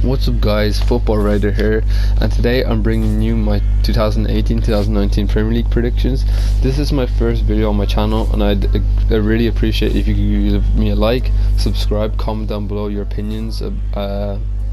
What's up guys, Football Writer here, and today I'm bringing you my 2018-2019 Premier League predictions. This is my first video on my channel, and I'd really appreciate if you could give me a like, subscribe, comment down below your opinions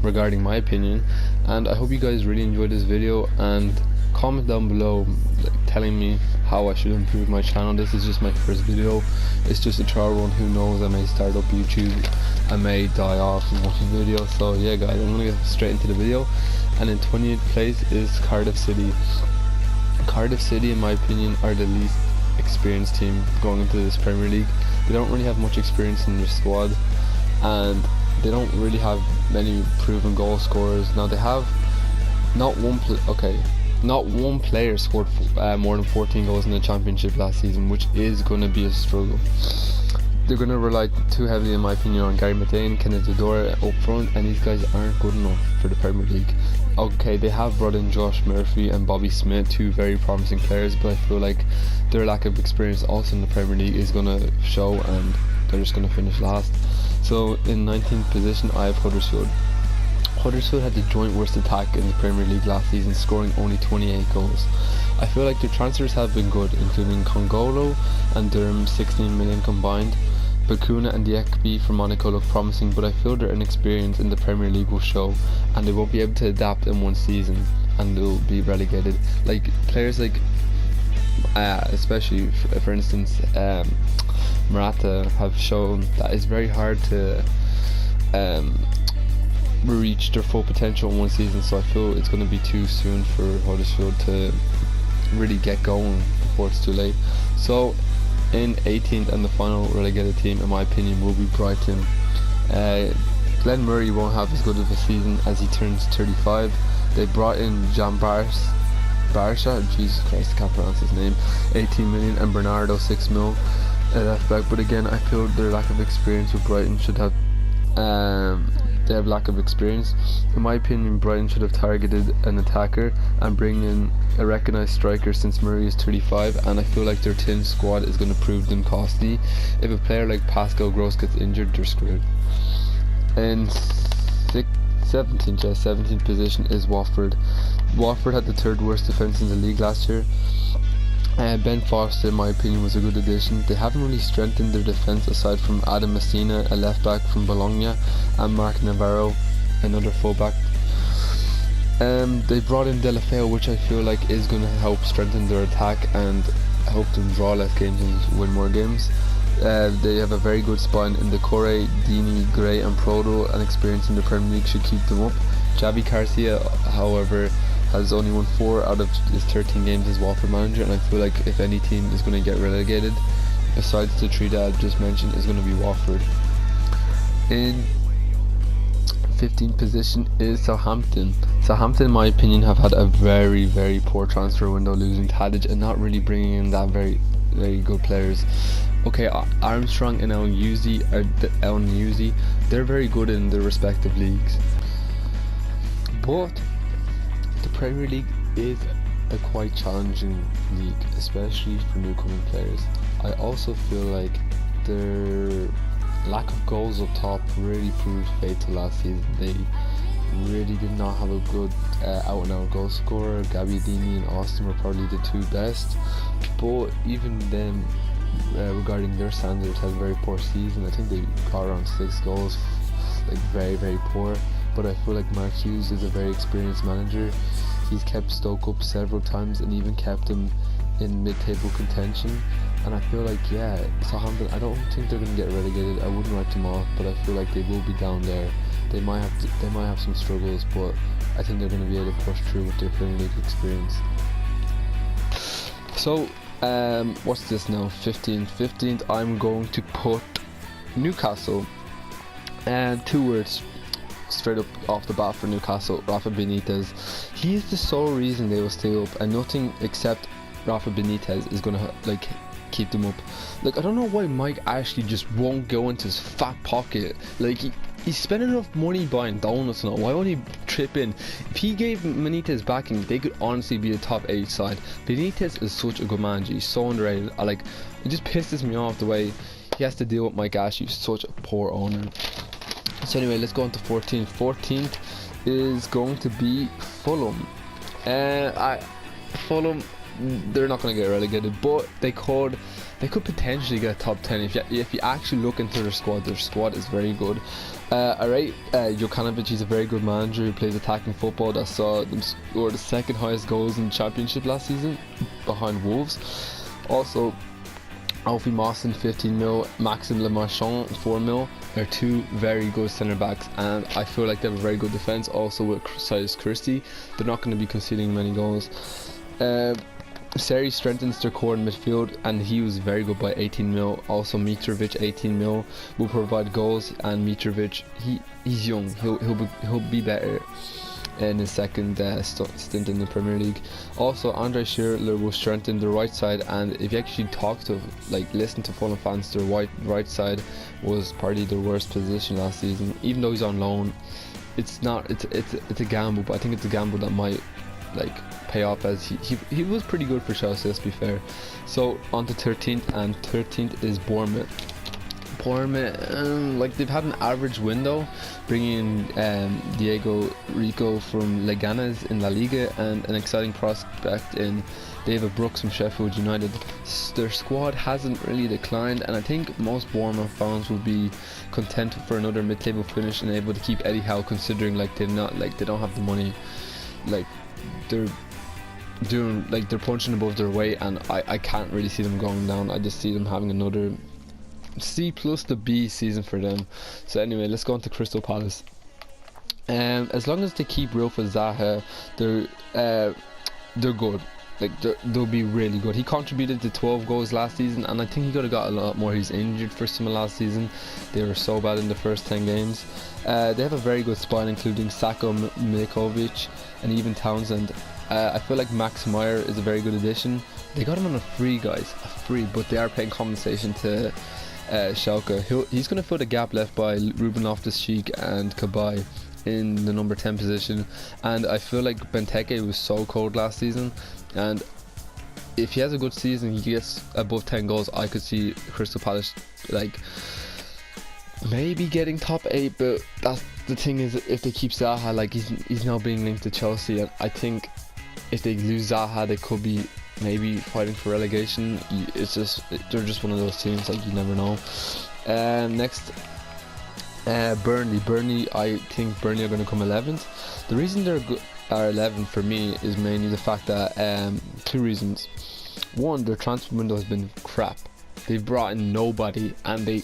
regarding my opinion, and I hope you guys really enjoyed this video, and comment down below telling me how I should improve my channel. This is just my first video, it's just a trial run. Who knows, I may start up YouTube, I may die off and watch a video. So yeah guys, I'm gonna get straight into the video. And in 20th place is Cardiff City. Cardiff City, in my opinion, are the least experienced team going into this Premier League. They don't really have much experience in their squad, and they don't really have many proven goal scorers. Now they have not one player scored more than 14 goals in the Championship last season, which is going to be a struggle. They're going to rely too heavily, in my opinion, on Gary Medine, Kenneth Zadora up front, and these guys aren't good enough for the Premier League. Okay, they have brought in Josh Murphy and Bobby Smith, two very promising players, but I feel like their lack of experience also in the Premier League is going to show, and they're just going to finish last. So in 19th position I have Huddersfield. Huddersfield had the joint worst attack in the Premier League last season, scoring only 28 goals. I feel like their transfers have been good, including Congolo and Durham, 16 million combined. Bakuna and Diekby from Monaco look promising, but I feel their inexperience in the Premier League will show, and they won't be able to adapt in one season, and they'll be relegated. Like players like, especially for instance, Morata have shown that it's very hard to reach their full potential in one season. So I feel it's going to be too soon for Huddersfield to really get going before it's too late. So in 18th and the final relegated team, in my opinion, will be Brighton. Glenn Murray won't have as good of a season as he turns 35. They brought in Jan Barsha, Jesus Christ, I can't pronounce his name, 18 million, and Bernardo 6 mil left back. But again, I feel their lack of experience with Brighton should have they have lack of experience. In my opinion, Brighton should have targeted an attacker and bring in a recognised striker, since Murray is 35, and I feel like their tin squad is going to prove them costly. If a player like Pascal Gross gets injured, they're screwed. In 17th position is Watford. Watford had the third worst defence in the league last year. Ben Foster, in my opinion, was a good addition. They haven't really strengthened their defence aside from Adam Messina, a left back from Bologna, and Mark Navarro, another full back. They brought in Delafeu, which I feel like is going to help strengthen their attack and help them draw less games and win more games. They have a very good spine in Decore, Dini, Gray and Prodo, and experience in the Premier League should keep them up. Javi Garcia, however, has only won 4 out of his 13 games as Watford manager, and I feel like if any team is going to get relegated, besides the three that I've just mentioned, is going to be Watford. In 15th position is Southampton. Southampton, in my opinion, have had a very poor transfer window, losing Tadic and not really bringing in that very good players. Okay, Armstrong and El Newsy, they're very good in their respective leagues, but the Premier League is a quite challenging league, especially for newcoming players. I also feel like their lack of goals up top really proved fatal last season. They really did not have a good out-and-out goal scorer. Gabbiadini and Austin were probably the two best, but even them, regarding their standards, had a very poor season. I think they got around 6 goals, like very poor. But I feel like Mark Hughes is a very experienced manager. He's kept Stoke up several times and even kept them in mid-table contention. And I feel like, yeah, Southampton, I don't think they're going to get relegated. I wouldn't write them off, but I feel like they will be down there. They might have some struggles, but I think they're going to be able to push through with their Premier League experience. So what's this now? 15th I'm going to put Newcastle, and 2 words straight up off the bat for Newcastle: Rafa Benitez. He is the sole reason they will stay up, and nothing except Rafa Benitez is gonna keep them up. Like, I don't know why Mike Ashley just won't go into his fat pocket. Like, he's spending enough money buying donuts now. Why won't he trip in? If he gave Benitez backing, they could honestly be a top 8 side. Benitez is such a good manager. He's so underrated. It just pisses me off the way he has to deal with Mike Ashley, such a poor owner. So anyway, let's go on to 14th. 14th is going to be Fulham. Fulham, they're not going to get relegated, but they could potentially get top 10 if you actually look into their squad. Their squad is very good. Alright, Jokanovic is a very good manager who plays attacking football that saw them score the second highest goals in the championship last season, behind Wolves. Also, Alfie Mawson 15 mil, Maxime Le Marchand 4 mil. They're two very good centre backs, and I feel like they have a very good defence. Also with Cyrus Christie, they're not going to be conceding many goals. Seri strengthens their core in midfield, and he was very good by 18 mil. Also Mitrovic 18 mil will provide goals, and Mitrovic, he's young, he'll be better in his second stint in the Premier League. Also, Andre Schürrle will strengthen the right side, and if you actually listen to Fulham fans, their right side was probably the worst position last season. Even though he's on loan, it's a gamble, but I think it's a gamble that might pay off, as he was pretty good for Chelsea, let's be fair. So on to 13th, and 13th is Bournemouth. They've had an average window, bringing in Diego Rico from Leganes in La Liga and an exciting prospect in David Brooks from Sheffield United. Their squad hasn't really declined, and I think most Bournemouth fans will be content for another mid-table finish and able to keep Eddie Howe, considering they don't have the money. They're punching above their weight, and I can't really see them going down. I just see them having another C plus to B season for them. So anyway, let's go on to Crystal Palace. As long as they keep Wilfried Zaha, they're good. They'll be really good. He contributed to 12 goals last season, and I think he could have got a lot more. He's injured for some of last season. They were so bad in the first 10 games. They have a very good spine, including Sako, Milikovic, and even Townsend. I feel like Max Meyer is a very good addition. They got him on a free, guys, but they are paying compensation to Schalke. He's going to fill the gap left by Ruben Loftus-Cheek and Kabay in the number 10 position, and I feel like Benteke was so cold last season, and if he has a good season, he gets above 10 goals, I could see Crystal Palace maybe getting top 8, but that's the thing, is if they keep Zaha, he's now being linked to Chelsea, and I think if they lose Zaha, they could be maybe fighting for relegation. They're just one of those teams, you never know. Next, Burnley. I think Burnley are going to come 11th. The reason they're 11th for me is mainly the fact that two reasons. One, their transfer window has been crap. They've brought in nobody, and they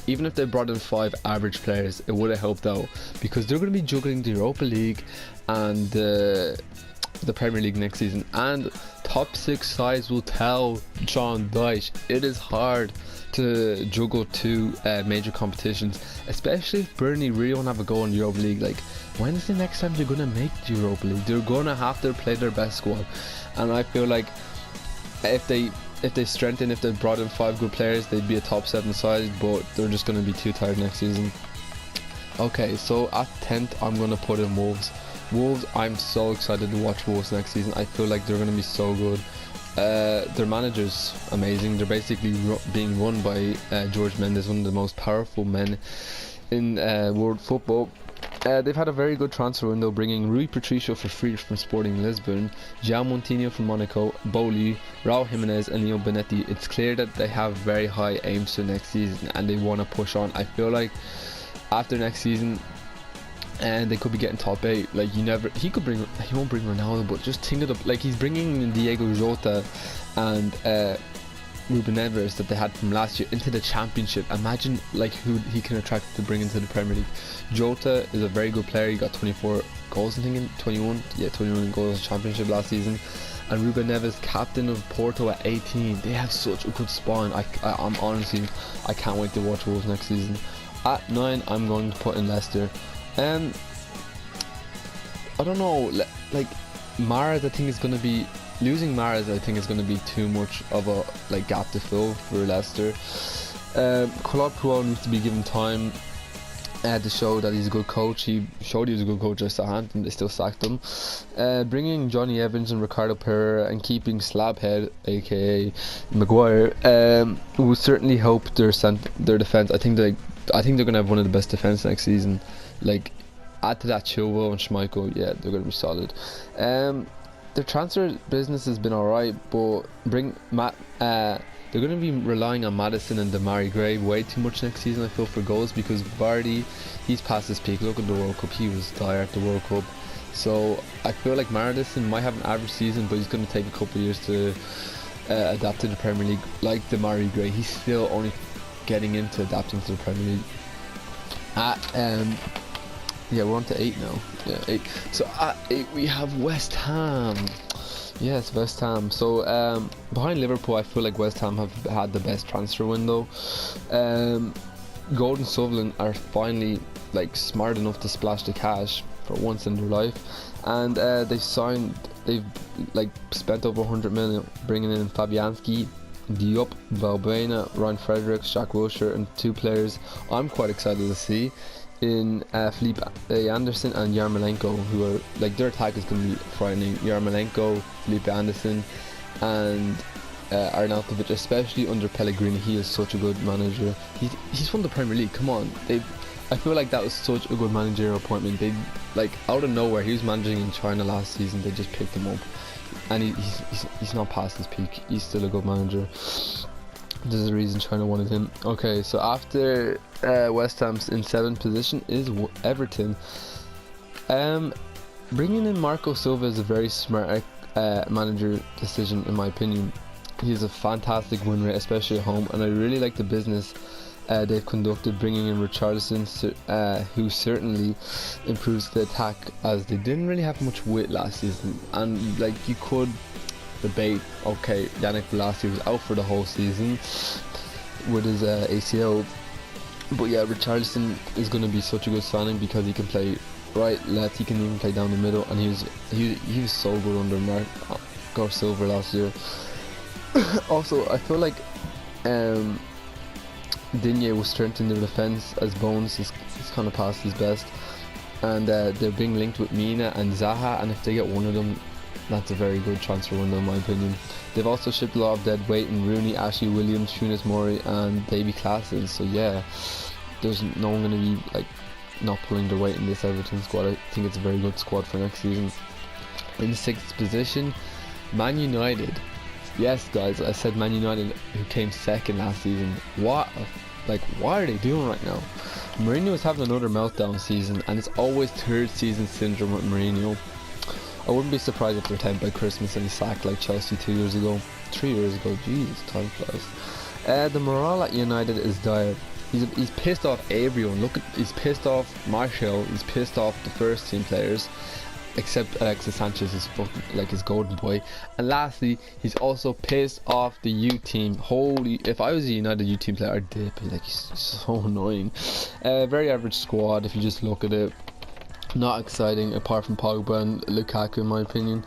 even if they brought in 5 average players, it would have helped out, because they're going to be juggling the Europa League and the Premier League next season, and top 6 sides will tell John Dyche it is hard to juggle 2 major competitions, especially if Burnley really want to have a go in the Europa League. When is the next time they're going to make the Europa League? They're going to have to play their best squad, and I feel like if they brought in 5 good players, they'd be a top 7 side, but they're just going to be too tired next season. Okay, so at 10th, I'm going to put in Wolves. I'm so excited to watch Wolves next season. I feel like they're going to be so good. Their manager's amazing. They're basically being run by George Mendes, one of the most powerful men in world football. They've had a very good transfer window, bringing Rui Patricio for free from Sporting Lisbon, João Moutinho from Monaco, Boli, Raul Jimenez and Leo Benetti. It's clear that they have very high aims for next season, and they want to push on. I feel like after next season, and they could be getting top 8. He won't bring Ronaldo, but just think of he's bringing in Diego Jota and Ruben Neves that they had from last year into the championship. Imagine who he can attract to bring into the Premier League. Jota is a very good player. He got 24 goals, I think, in 21 goals in the championship last season. And Ruben Neves, captain of Porto at 18. They have such a good spawn. I'm honestly, I can't wait to watch Wolves next season. At 9, I'm going to put in Leicester. I don't know, Mahrez, I think is going to be losing Mahrez. I think is going to be too much of a gap to fill for Leicester. Claude Puel needs to be given time to show that he's a good coach. He showed he was a good coach at Southampton. They still sacked him. Bringing Johnny Evans and Ricardo Pereira and keeping Slabhead, aka Maguire, will certainly help their defense. I think they're going to have one of the best defense next season. add to that Chilwell and Schmeichel, yeah, they're going to be solid. The transfer business has been alright, but they're going to be relying on Maddison and Demarai Gray way too much next season, I feel, for goals, because Vardy, he's past his peak. Look at the World Cup, he was dire at the World Cup. So I feel like Maddison might have an average season, but he's going to take a couple of years to adapt to the Premier League. Like Demarai Gray, he's still only getting into adapting to the Premier League. Yeah, we're on to 8 now. Yeah, 8. So at 8 we have West Ham. Yes, West Ham. So behind Liverpool, I feel like West Ham have had the best transfer window. Golden Sutherland are finally like smart enough to splash the cash for once in their life, and they've like spent over 100 million bringing in Fabianski, Diop, Valbuena, Ryan Fredericks, Jack Wilshere, and 2 players I'm quite excited to see in Felipe Anderson and Yarmolenko, who are like, their attack is going to be frightening. Yarmolenko, Felipe Anderson, and Arnautovic, especially under Pellegrini. He is such a good manager. He's won the Premier League. Come on, I feel like that was such a good managerial appointment. They, like, out of nowhere, he was managing in China last season. They just picked him up, and he's not past his peak. He's still a good manager. There's a reason China wanted him. Okay, so after West Ham's in 7th position is Everton. Bringing in Marco Silva is a very smart manager decision, in my opinion. He has a fantastic win rate, especially at home, and I really like the business they've conducted, bringing in Richarlison, who certainly improves the attack, as they didn't really have much width last season. And like, you could debate, okay, Yannick Bolasie was out for the whole season with his ACL, but yeah, Richarlison is going to be such a good signing because he can play right, left, he can even play down the middle, and he was so good under Marco Silva last year. Also, I feel like Digne will strengthen their defence, as Bones he's kind of past his best, and they're being linked with Mina and Zaha, and if they get one of them, that's a very good transfer window, in my opinion. They've also shipped a lot of dead weight in Rooney, Ashley Williams, Funes Mori, and Davy Classes. So yeah, there's no one going to be like not pulling their weight in this Everton squad. I think it's a very good squad for next season. In 6th position, Man United. Yes, guys, I said Man United, who came 2nd last season. What are they doing right now? Mourinho is having another meltdown season, and it's always 3rd season syndrome with Mourinho. I wouldn't be surprised if they're 10th by Christmas and he's sacked like Chelsea 3 years ago. Jeez, time flies. The morale at United is dire. He's pissed off everyone. He's pissed off Martial. He's pissed off the first team players, except Alexis Sanchez is like his golden boy. And lastly, he's also pissed off the U team. Holy! If I was a United U team player, I'd dip. Like, he's so annoying. Very average squad if you just look at it. Not exciting apart from Pogba and Lukaku, in my opinion.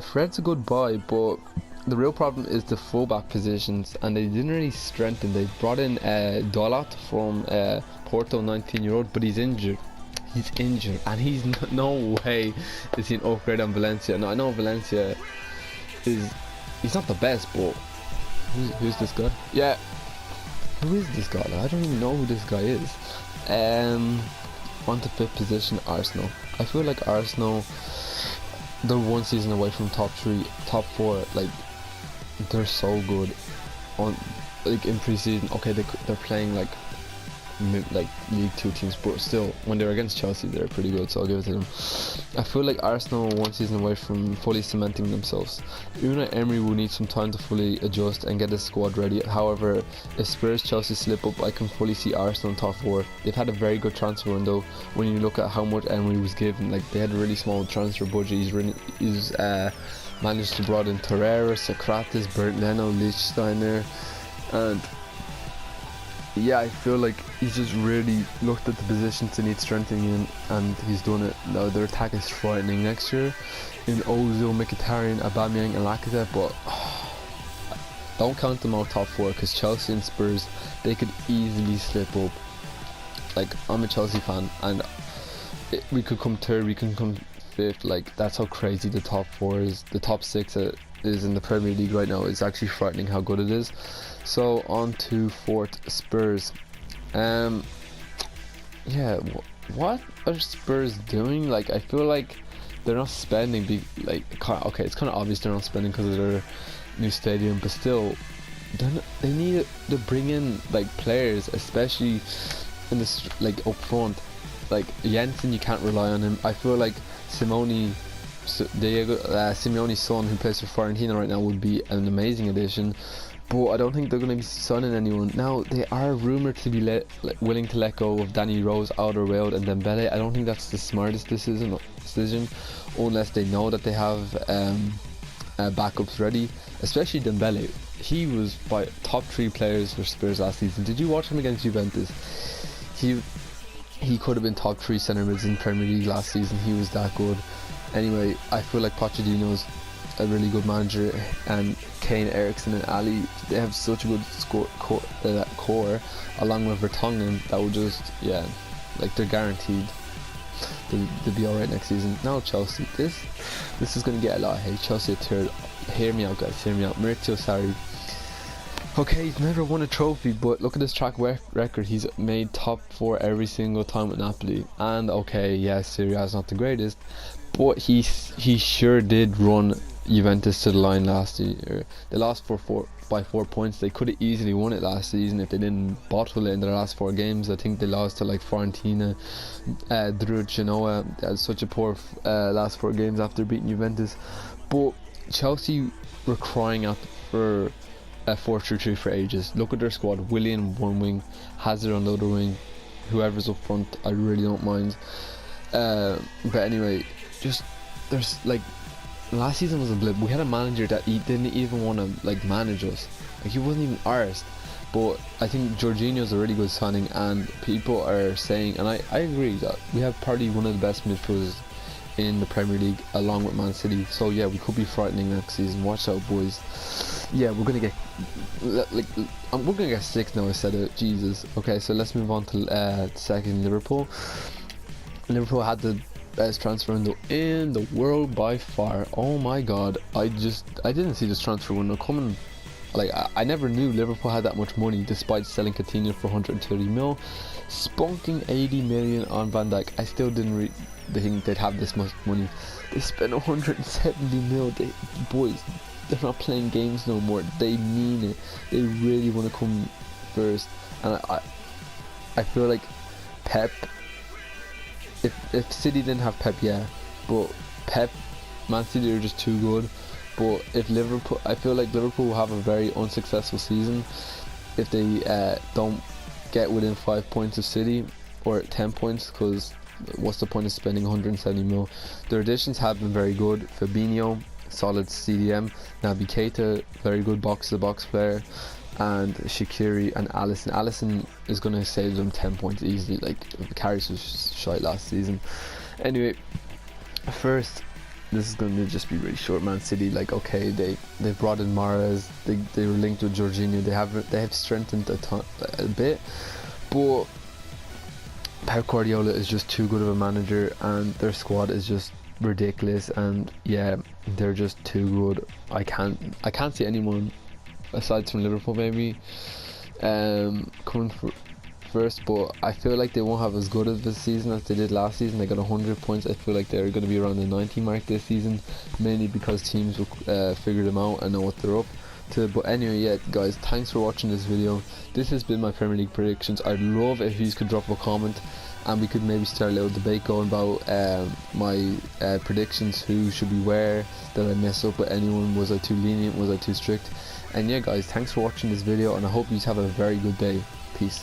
Fred's a good buy, but the real problem is the fullback positions, and they didn't really strengthen. They brought in Dalot from Porto, 19-year-old, but he's injured. And he's no way is he an upgrade on Valencia. Now I know Valencia he's not the best, but who's this guy? Yeah, who is this guy? I don't even know who this guy is. On to 5th position, Arsenal. I feel like Arsenal, they're one season away from top 4. Like, they're so good like in pre-season. Okay, they're playing like League 2 teams, but still, when they're against Chelsea, they're pretty good, so I'll give it to them. I feel like Arsenal are one season away from fully cementing themselves. Unai Emery will need some time to fully adjust and get his squad ready. However, if Spurs Chelsea slip up, I can fully see Arsenal in top 4. They've had a very good transfer window when you look at how much Emery was given. Like, they had a really small transfer budget. He's managed to brought in Torreira, Socrates, Bernd Leno, Lichtsteiner, and yeah, I feel like he's just really looked at the positions that need strengthening in, and he's done it. Now their attack is frightening next year in Ozil, Mkhitaryan, Aubameyang and Lacazette, but don't count them out top 4, because Chelsea and Spurs, they could easily slip up. Like, I'm a Chelsea fan, and we could come 3rd, we can come 5th. Like, that's how crazy the top 4 is. The top 6 is in the Premier League right now. It's actually frightening how good it is. So on to 4th, Spurs. Yeah, what are Spurs doing? Like, I feel like they're not spending. Okay, it's kind of obvious they're not spending because of their new stadium, but still, they need to bring in like players, especially in this like up front. Like Jensen, you can't rely on him. I feel like Simeone's son, who plays for Fiorentina right now, would be an amazing addition. But I don't think they're going to be signing anyone. Now, they are rumoured to be willing to let go of Danny Rose, Alderweireld and Dembele. I don't think that's the smartest decision unless they know that they have backups ready, especially Dembele. He was by top 3 players for Spurs last season. Did you watch him against Juventus? He could have been top 3 centre mids in Premier League last season. He was that good. Anyway, I feel like Pochettino's a really good manager, and Kane, Eriksen and Ali, they have such a good core along with Vertonghen that will just, yeah, like they're guaranteed to be alright next season. Now Chelsea, this is going to get a lot of hate. Chelsea are third. Hear me out, guys, hear me out. Maurizio Sarri, okay, he's never won a trophy, but look at his track record. He's made top 4 every single time with Napoli. And okay, yeah, Serie A is not the greatest, but he sure did run Juventus to the line last year. They lost by 4 points. They could have easily won it last season if they didn't bottle it in their last 4 games. I think they lost to like Fiorentina, Genoa. They had such a poor last 4 games after beating Juventus. But Chelsea were crying out for a 4-3-3 for ages. Look at their squad. Willian one wing, Hazard on the other wing, whoever's up front, I really don't mind. But anyway, just there's like, last season was a blip. We had a manager that he didn't even want to like manage us. Like, he wasn't even arsed. But I think Jorginho's a really good signing, and people are saying, and I agree, that we have probably one of the best midfielders in the Premier League along with Man City. So yeah, we could be frightening next season. Watch out, boys. Yeah, we're gonna get we're gonna get 6 now. I said it. Jesus. Okay, so let's move on to second, Liverpool. Liverpool had the best transfer window in the world by far. Oh my god, I didn't see this transfer window coming. Like, I never knew Liverpool had that much money, despite selling Coutinho for 130 mil, spunking 80 million on Van Dijk. I still didn't think they'd have this much money. They spent 170 mil. Boys, they're not playing games no more. They mean it. They really want to come first. And I feel like Pep, if City didn't have Pep, yeah, but Pep, Man City are just too good. But if Liverpool, I feel like Liverpool will have a very unsuccessful season if they don't get within 5 points of City, or 10 points, because what's the point of spending 170 mil? Their additions have been very good. Fabinho, solid CDM. Naby Keita, very good box-to-box player. And Shaqiri and Alisson is going to save them 10 points easily. Like, Karius was shite last season. Anyway, first, this is going to just be really short. Man City, like, okay, they brought in Mahrez, they were linked with Jorginho, they have strengthened a bit, but Pep Guardiola is just too good of a manager, and their squad is just ridiculous, and yeah, they're just too good. I can't see anyone aside from Liverpool maybe coming first, but I feel like they won't have as good of a season as they did last season. They got 100 points. I feel like they're going to be around the 90 mark this season, mainly because teams will figure them out and know what they're up to. But anyway, yeah guys, thanks for watching this video. This has been my Premier League predictions. I'd love if you could drop a comment and we could maybe start a little debate going about my predictions, who should be where, did I mess up with anyone, was I too lenient, was I too strict? And yeah guys, thanks for watching this video, and I hope you have a very good day. Peace.